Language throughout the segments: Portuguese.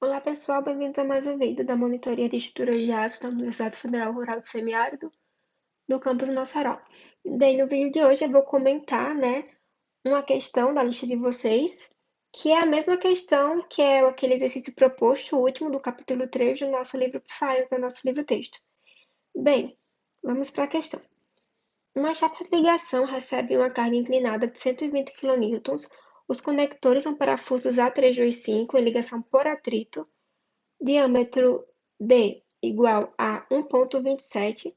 Olá pessoal, bem-vindos a mais um vídeo da Monitoria de Estruturas de Aço da Universidade Federal Rural do Semiárido, do campus Mossoró. Bem, no vídeo de hoje eu vou comentar, uma questão da lista de vocês, que é a mesma questão que é aquele exercício proposto, o último do capítulo 3 do nosso livro PFAIO, que é o nosso livro-texto. Bem, vamos para a questão. Uma chapa de ligação recebe uma carga inclinada de 120 kN. Os conectores são parafusos A325 em ligação por atrito, diâmetro D igual a 1,27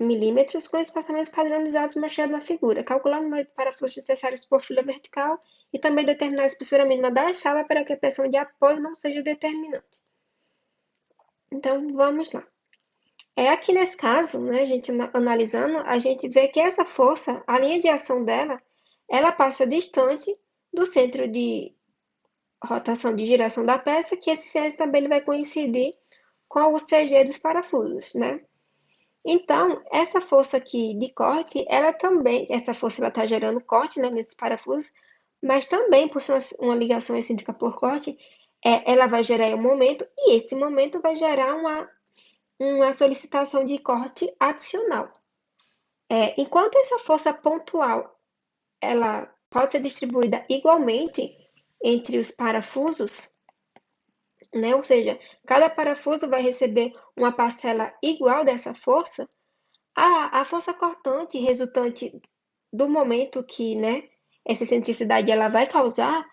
milímetros, com espaçamentos padronizados mostrados na figura. Calcular o número de parafusos necessários por fila vertical e também determinar a espessura mínima da chapa para que a pressão de apoio não seja determinante. Então, vamos lá. Aqui nesse caso, a gente analisando, a gente vê que essa força, a linha de ação dela, ela passa distante do centro de rotação de giração da peça, que esse centro também ele vai coincidir com o CG dos parafusos, Então, essa força aqui de corte, essa força ela está gerando corte, nesses parafusos, mas também, por ser uma ligação excêntrica por corte, ela vai gerar um momento, e esse momento vai gerar uma solicitação de corte adicional. Enquanto essa força pontual, ela pode ser distribuída igualmente entre os parafusos, ou seja, cada parafuso vai receber uma parcela igual dessa força, a força cortante resultante do momento que, essa excentricidade ela vai causar,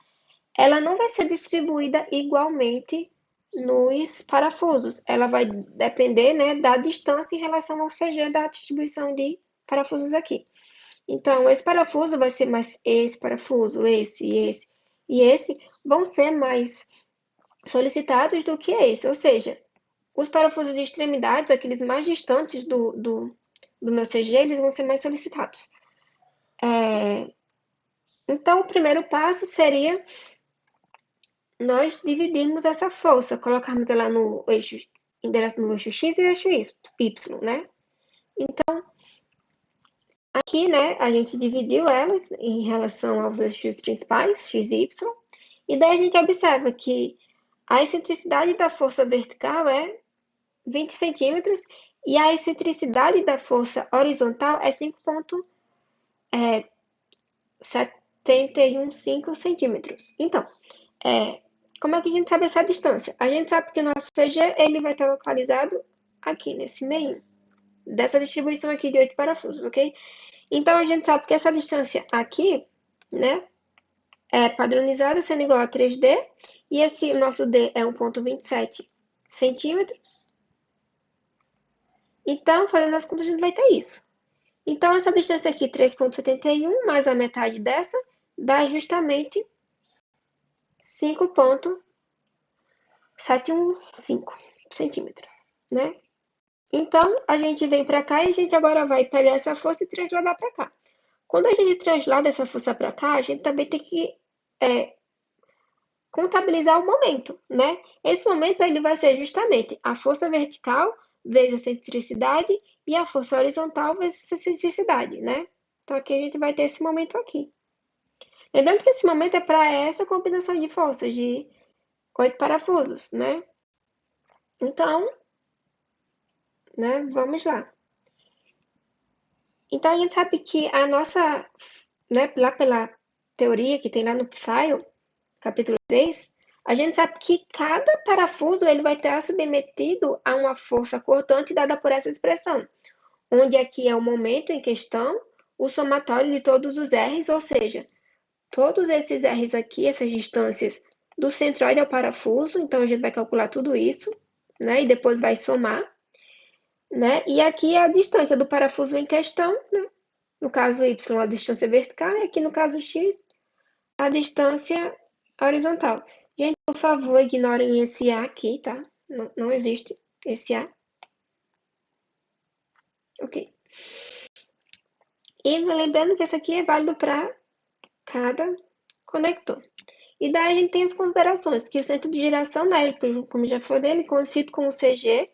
ela não vai ser distribuída igualmente nos parafusos. Ela vai depender, da distância em relação ao CG da distribuição de parafusos aqui. Então, esse parafuso vai ser mais esse parafuso, esse e esse vão ser mais solicitados do que esse, ou seja, os parafusos de extremidades, aqueles mais distantes do meu CG, eles vão ser mais solicitados. Então, o primeiro passo seria nós dividirmos essa força, colocarmos ela no eixo X e eixo Y, Então, aqui, a gente dividiu elas em relação aos eixos principais, X e Y, e daí a gente observa que a excentricidade da força vertical é 20 centímetros e a excentricidade da força horizontal é 5,715 centímetros. Então, como é que a gente sabe essa distância? A gente sabe que o nosso CG ele vai estar localizado aqui, nesse meio, dessa distribuição aqui de 8 parafusos, ok? Então, a gente sabe que essa distância aqui, é padronizada sendo igual a 3D, e esse nosso D é 1,27 centímetros. Então, fazendo as contas, a gente vai ter isso. Então, essa distância aqui, 3,71, mais a metade dessa, dá justamente 5,715 centímetros, Então, a gente vem para cá e a gente agora vai pegar essa força e transladar para cá. Quando a gente translada essa força para cá, a gente também tem que contabilizar o momento, Esse momento ele vai ser justamente a força vertical vezes a excentricidade e a força horizontal vezes a excentricidade, Então, aqui a gente vai ter esse momento aqui. Lembrando que esse momento é para essa combinação de forças de 8 parafusos, Então, vamos lá. Então, a gente sabe que a nossa, lá pela teoria que tem lá no PFAIO, capítulo 3, a gente sabe que cada parafuso ele vai estar submetido a uma força cortante dada por essa expressão, onde aqui é o momento em questão, o somatório de todos os R's, ou seja, todos esses R's aqui, essas distâncias do centroide ao parafuso, então a gente vai calcular tudo isso, e depois vai somar, E aqui é a distância do parafuso em questão, no caso Y, a distância vertical, e aqui no caso X, a distância horizontal. Gente, por favor, ignorem esse A aqui, tá? Não existe esse A. Ok. E lembrando que esse aqui é válido para cada conector. E daí a gente tem as considerações, que o centro de giração, como já falei, ele coincide com o CG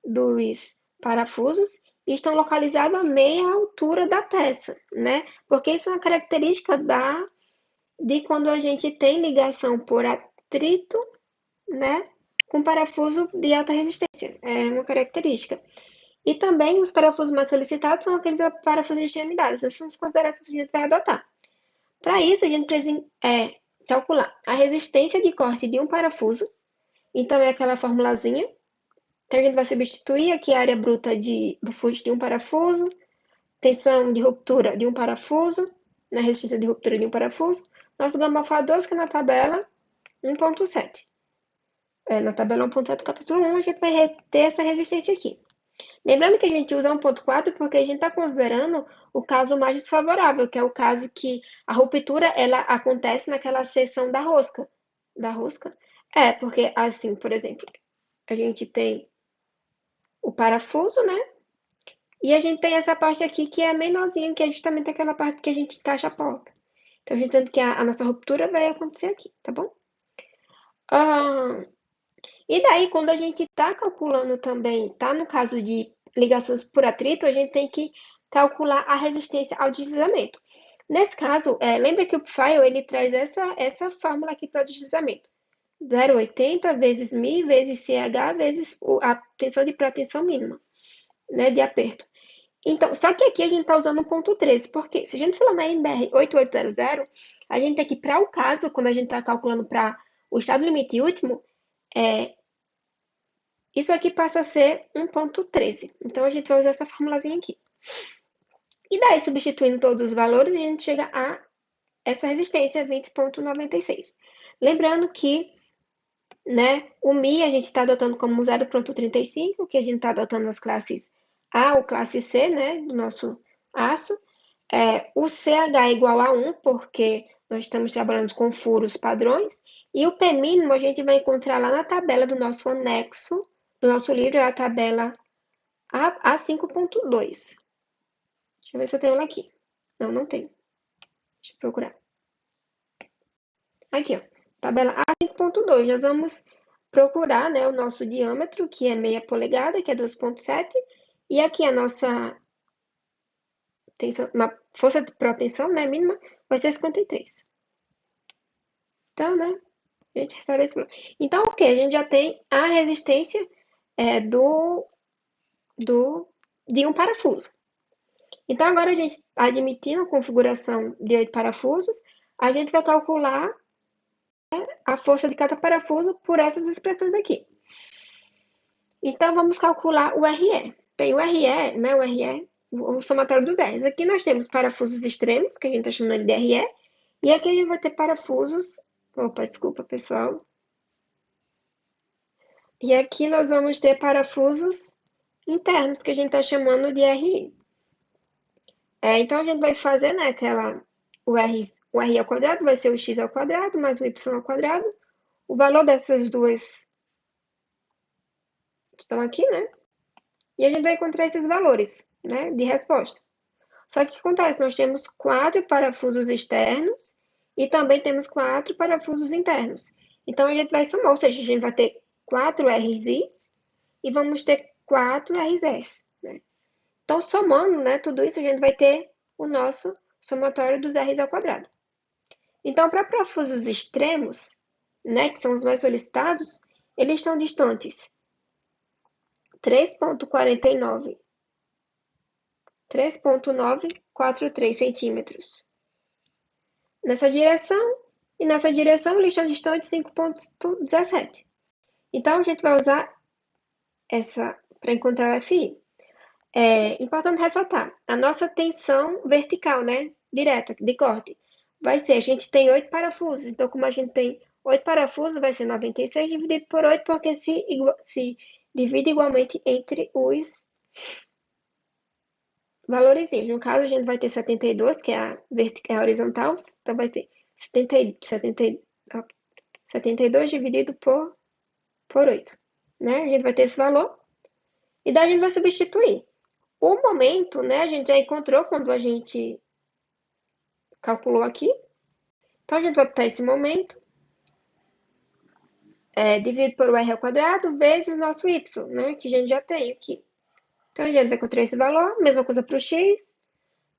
dos parafusos e estão localizados a meia altura da peça, Porque isso é uma característica de quando a gente tem ligação por atrito né, com parafuso de alta resistência. É uma característica. E também os parafusos mais solicitados são aqueles parafusos de extremidades. Essas são as considerações que a gente vai adotar. Para isso, a gente precisa calcular a resistência de corte de um parafuso. Então, é aquela formulazinha. Então, a gente vai substituir aqui a área bruta do fuso de um parafuso, tensão de ruptura de um parafuso, na resistência de ruptura de um parafuso. Nosso gama alfa 2, que é na tabela 1.7. Na tabela 1.7 do capítulo 1, a gente vai ter essa resistência aqui. Lembrando que a gente usa 1.4 porque a gente está considerando o caso mais desfavorável, que é o caso que a ruptura ela acontece naquela seção da rosca. Da rosca? Porque assim, por exemplo, a gente tem o parafuso, né? E a gente tem essa parte aqui que é a menorzinha, que é justamente aquela parte que a gente encaixa a porta. Então, a gente dizendo que a nossa ruptura vai acontecer aqui, tá bom? E daí, quando a gente está calculando também, tá no caso de ligações por atrito, a gente tem que calcular a resistência ao deslizamento. Nesse caso, lembra que o file ele traz essa fórmula aqui para o deslizamento. 0,80 vezes μ vezes CH vezes a tensão de pré-tensão mínima, né, de aperto. Então, só que aqui a gente está usando o ponto 13, porque se a gente for lá na NBR 8800, a gente tem que, para o caso, quando a gente está calculando para o estado limite último, isso aqui passa a ser 1.13. Então, a gente vai usar essa formulazinha aqui. E daí, substituindo todos os valores, a gente chega a essa resistência 20.96. Lembrando que, né, o Mi a gente está adotando como 0.35, que a gente está adotando as classes A ou classe C, né, do nosso aço. O CH é igual a 1, porque nós estamos trabalhando com furos padrões. E o P mínimo a gente vai encontrar lá na tabela do nosso anexo, do nosso livro, é a tabela A5.2. Deixa eu ver se eu tenho ela aqui. Não, não tenho. Deixa eu procurar. Aqui, ó. Tabela A5.2. Nós vamos procurar, né, o nosso diâmetro, que é meia polegada, que é 2,7. E aqui a nossa tensão, uma força de proteção, né, mínima, vai ser 53. Então, né, a gente recebe esse valor. Então, o que? A gente já tem a resistência de um parafuso. Então, agora a gente, admitindo a configuração de 8 parafusos, a gente vai calcular a força de cada parafuso por essas expressões aqui. Então, vamos calcular o RE. Tem o RE, né, o RE, o somatório dos R's. Aqui nós temos parafusos extremos, que a gente está chamando de RE, e aqui a gente vai ter parafusos... Opa, desculpa, pessoal. E aqui nós vamos ter parafusos internos, que a gente está chamando de RI. Então, a gente vai fazer, né, o R ao quadrado vai ser o x ao quadrado mais o y ao quadrado. O valor dessas duas estão aqui, né? E a gente vai encontrar esses valores, né, de resposta. Só que o que acontece? Nós temos 4 parafusos externos e também temos 4 parafusos internos. Então, a gente vai somar, ou seja, a gente vai ter 4 RIs e vamos ter 4 RS. Né? Então, somando, né, tudo isso, a gente vai ter o nosso somatório dos R's ao quadrado. Então, para parafusos extremos, né, que são os mais solicitados, eles estão distantes 3,943 centímetros nessa direção, e nessa direção eles estão distantes 5,17. Então, a gente vai usar essa para encontrar o FI. É importante ressaltar, a nossa tensão vertical, né, direta, de corte, vai ser, a gente tem 8 parafusos, então como a gente tem 8 parafusos, vai ser 96 dividido por 8, porque se divide igualmente entre os valorzinhos. No caso, a gente vai ter 72, que é a horizontal, então vai ter 72 dividido por 8, né? A gente vai ter esse valor, e daí a gente vai substituir. O momento, né, a gente já encontrou quando a gente calculou aqui. Então, a gente vai botar esse momento dividido por r ao quadrado vezes o nosso y, né, que a gente já tem aqui. Então, a gente vai encontrar esse valor, mesma coisa para o x.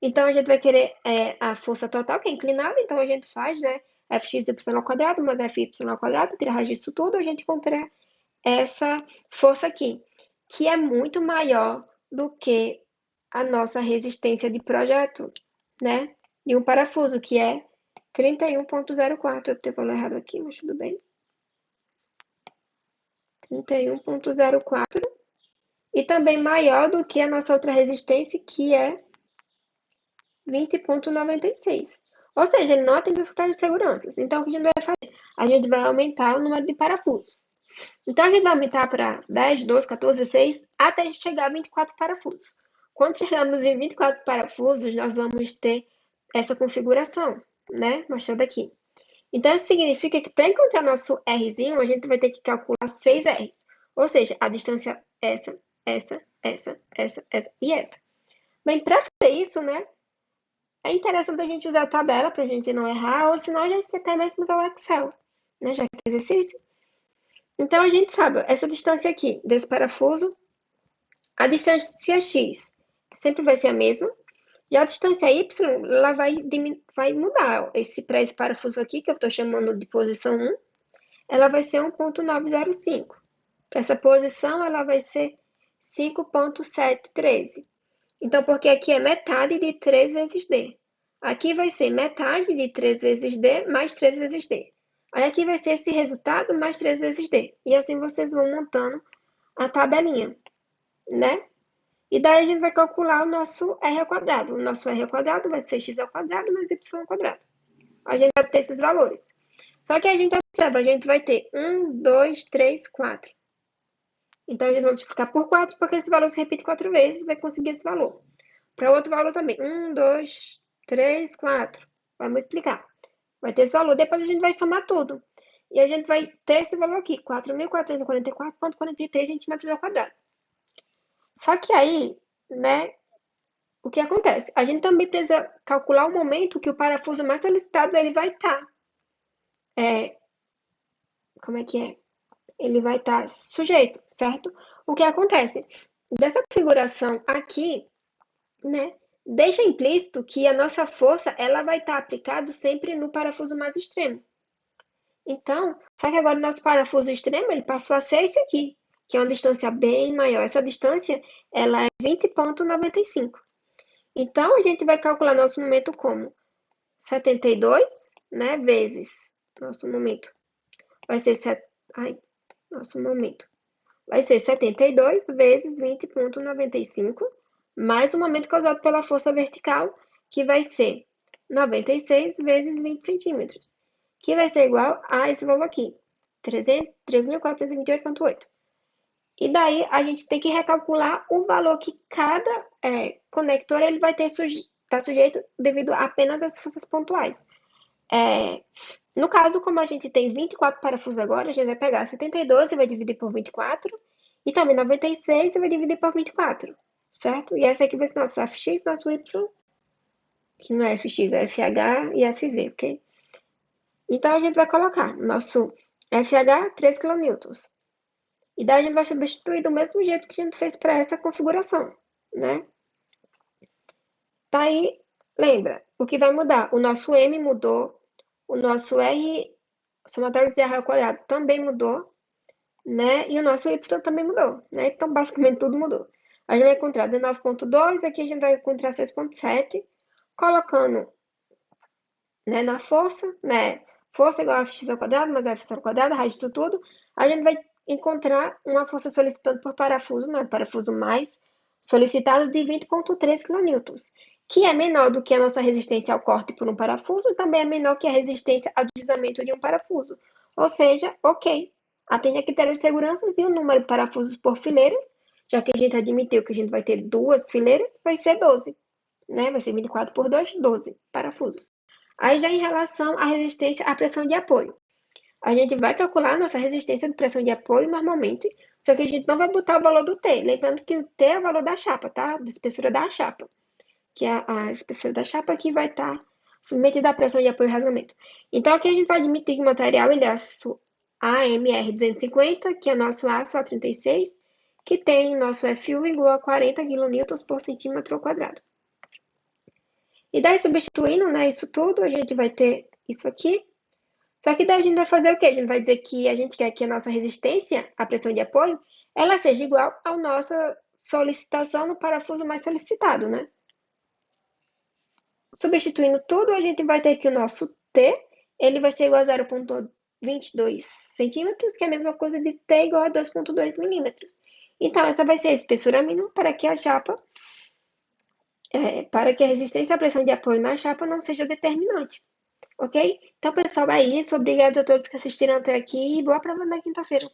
Então, a gente vai querer a força total, que é inclinada, então a gente faz, né, fxy ao quadrado mais fy ao quadrado, tirar a raiz disso tudo, a gente encontra essa força aqui, que é muito maior do que a nossa resistência de projeto, né? De um parafuso, que é 31,04. Eu tenho o valor errado aqui, mas tudo bem. 31,04. E também maior do que a nossa outra resistência, que é 20,96. Ou seja, ele não atende os critérios de segurança. Então, o que a gente vai fazer? A gente vai aumentar o número de parafusos. Então, a gente vai aumentar para 10, 12, 14, 16, até a gente chegar a 24 parafusos. Quando chegarmos em 24 parafusos, nós vamos ter essa configuração, né? Mostrando aqui. Então, isso significa que para encontrar nosso Rzinho, a gente vai ter que calcular 6 Rs. Ou seja, a distância essa e essa. Bem, para fazer isso, né? É interessante a gente usar a tabela para a gente não errar, ou senão a gente até mesmo usar o Excel, né? Já que é exercício. Então, a gente sabe, essa distância aqui desse parafuso, a distância x sempre vai ser a mesma, e a distância y, ela vai mudar. Para esse parafuso aqui, que eu estou chamando de posição 1, ela vai ser 1,905. Para essa posição, ela vai ser 5,713. Então, porque aqui é metade de 3 vezes D. Aqui vai ser metade de 3 vezes D mais 3 vezes D. Aí aqui vai ser esse resultado mais 3 vezes D. E assim vocês vão montando a tabelinha, né? E daí a gente vai calcular o nosso R ao quadrado. O nosso R ao quadrado vai ser x ao quadrado mais y ao quadrado. A gente vai ter esses valores. Só que a gente observa, a gente vai ter 1, 2, 3, 4. Então, a gente vai multiplicar por 4, porque esse valor se repete 4 vezes, vai conseguir esse valor. Para outro valor também, 1, 2, 3, 4. Vai multiplicar. Vai ter esse valor. Depois a gente vai somar tudo. E a gente vai ter esse valor aqui, 4.444,43 centímetros ao quadrado. Só que aí, né, o que acontece? A gente também precisa calcular o momento que o parafuso mais solicitado ele vai estar. Como é que é? Ele vai estar sujeito, certo? O que acontece? Dessa configuração aqui, né, deixa implícito que a nossa força ela vai estar aplicada sempre no parafuso mais extremo. Então, só que agora o nosso parafuso extremo ele passou a ser esse aqui, que é uma distância bem maior. Essa distância ela é 20,95. Então, a gente vai calcular nosso momento como 72, né, vezes nosso momento. Vai ser nosso momento. Vai ser 72 vezes 20,95, mais o momento causado pela força vertical, que vai ser 96 vezes 20 centímetros, que vai ser igual a esse valor aqui, 3.428,8. E daí, a gente tem que recalcular o valor que cada conector ele vai ter tá sujeito devido apenas às forças pontuais. No caso, como a gente tem 24 parafusos agora, a gente vai pegar 72 e vai dividir por 24, e também 96 e vai dividir por 24, certo? E essa aqui vai ser nosso fx, nosso y, que não é fx, é fh e fv, ok? Então, a gente vai colocar nosso fh 3 kN. E daí a gente vai substituir do mesmo jeito que a gente fez para essa configuração, né? Tá aí, lembra, o que vai mudar? O nosso m mudou, o nosso r, somatório de r ao quadrado também mudou, né? E o nosso y também mudou, né? Então, basicamente, tudo mudou. A gente vai encontrar 19,2, aqui a gente vai encontrar 6,7, colocando, né, na força, né? Força igual a fx ao quadrado mais f ao quadrado, a raiz disso tudo. A gente vai encontrar uma força solicitando por parafuso, né? Parafuso mais solicitado de 20,3 kN, que é menor do que a nossa resistência ao corte por um parafuso e também é menor que a resistência ao deslizamento de um parafuso. Ou seja, ok, atende a critérios de segurança e o número de parafusos por fileiras, já que a gente admitiu que a gente vai ter 2 fileiras, vai ser 12, né? Vai ser 24 por 2, 12 parafusos. Aí já em relação à resistência à pressão de apoio. A gente vai calcular a nossa resistência de pressão de apoio normalmente, só que a gente não vai botar o valor do T. Lembrando que o T é o valor da chapa, tá? Da espessura da chapa. Que é a espessura da chapa que vai estar submetida à pressão de apoio e rasgamento. Então, aqui a gente vai admitir que o material ele é aço AMR250, que é nosso aço A36, que tem nosso FU igual a 40 kN por centímetro ao quadrado. E daí, substituindo, né, isso tudo, a gente vai ter isso aqui, Só que daí a gente vai fazer o quê? A gente vai dizer que a gente quer que a nossa resistência à pressão de apoio ela seja igual à nossa solicitação no parafuso mais solicitado, né? Substituindo tudo, a gente vai ter que o nosso T, ele vai ser igual a 0,22 centímetros, que é a mesma coisa de T igual a 2,2 milímetros. Então, essa vai ser a espessura mínima para que a chapa, para que a resistência à pressão de apoio na chapa não seja determinante, ok? Então, pessoal, é isso. Obrigada a todos que assistiram até aqui e boa prova na quinta-feira.